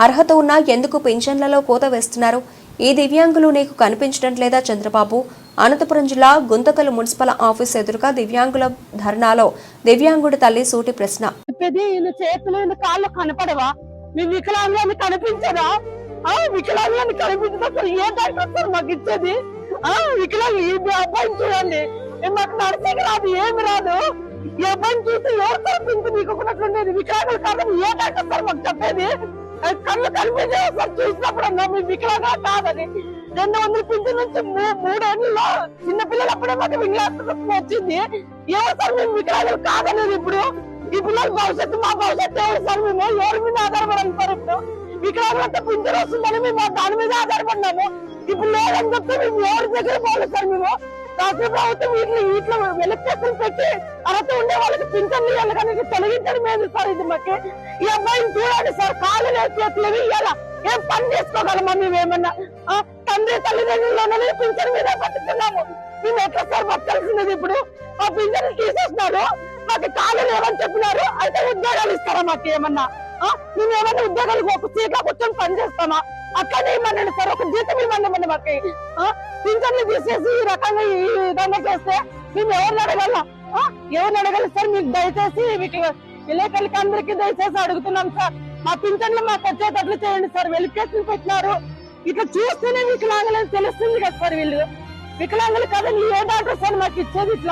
అర్హత ఉన్నా ఎందుకు పింఛన్లలో కోత వేస్తున్నారు? ఈ దివ్యాంగులు నీకు కనిపించడం లేదా? చంద్రబాబు. అనంతపురం జిల్లా గుంతకల్ మున్సిపల్ ఆఫీస్ ఎదురుగా దివ్యాంగుల ధర్నాలో దివ్యాంగుడి తల్లి సూటి ప్రశ్న. చేతులు కాళ్ళు కనపడవా? మీ వికలాంగులని కనిపించదా? వికలాంగులని కనిపించదా? ఏ డాక్టర్ సార్ మాకు ఇచ్చేది? వికలాంగు ఈ అబ్బాయిని చూడండి, మాకు నడిచేకి రాదు, ఏమి రాదు. ఈ అబ్బాయిని చూస్తే ఎవరు తరపించి మీకు ఒకటి వికలాంగుల కారణం ఏ డాక్టర్ సార్ మాకు చెప్పేది? కళ్ళు కనిపించే సార్ చూసినప్పుడు అన్నా మీ వికలాంగా కాదని. 200 పింఛన్ నుంచి 3 ఏళ్ళలో చిన్నపిల్లలు అప్పుడే మాకు వికలాంగత్వం వచ్చింది. ఎవరు సార్ మేము వికలాంగులు కాదనేది? ఇప్పుడు ఈ పిల్లల భవిష్యత్తు మా భవిష్యత్తు ఎవరు సార్? మేము ఎవరి మీద ఆధారపడాలి సార్? ఇప్పుడు వికలాంగులంతా పింఛన్ వస్తుందని మేము దాని మీద ఆధారపడినాము. ఇప్పుడు లేదని చెప్తే మేము ఎవరి దగ్గర పోలేదు సార్. మేము రాష్ట్ర ప్రభుత్వం వీటిలో వెనక్కేసులు పెట్టి అర్హత ఉండే వాళ్ళకి పింఛన్లు ఇవ్వాలి, తొలగించడం లేదు సార్. ఇది మాకు ఈ అబ్బాయిని చూడండి సార్, కాళ్ళు చేతులు ఇవ్వాలా? ఏం పని చేసుకోగలమా మేమేమన్నా? తండ్రి తల్లిదండ్రులు పింఛన్ మీద బతుకుతున్నాము. మేము ఎట్లా సార్ బతకాల్సినది? ఇప్పుడు ఆ పింఛన్ తీసేస్తున్నారు, మాకు కాళ్ళు లేవని చెప్పినారు. అయితే ఉద్యోగాలు ఇస్తారా మాకు ఏమన్నా? మేము ఏమన్నా ఉద్యోగాలు ఒక సీట్లో కూర్చొని పని చేస్తామా? అట్లనే ఇవ్వండి సార్, ఒక జీతం ఇవ్వండి మాకు. పింఛన్లు తీసేసి ఈ రకంగా ఈ విధంగా చేస్తే మేము ఎవరిని అడగాల? ఎవరిని అడగాలి సార్? మీకు దయచేసి మీకు విలేకరులకి అందరికీ దయచేసి అడుగుతున్నాం సార్, మా పింఛన్లు మాకు వచ్చేటట్లు చేయండి సార్. వెలికేసులు పెట్టినారు, ఇట్లా చూస్తేనే వికలాంగులని తెలుస్తుంది కదా సార్. వీళ్ళు వికలాంగులు కదండి, ఏ డాక్టర్ సార్ మాకు ఇచ్చేది? ఇట్లా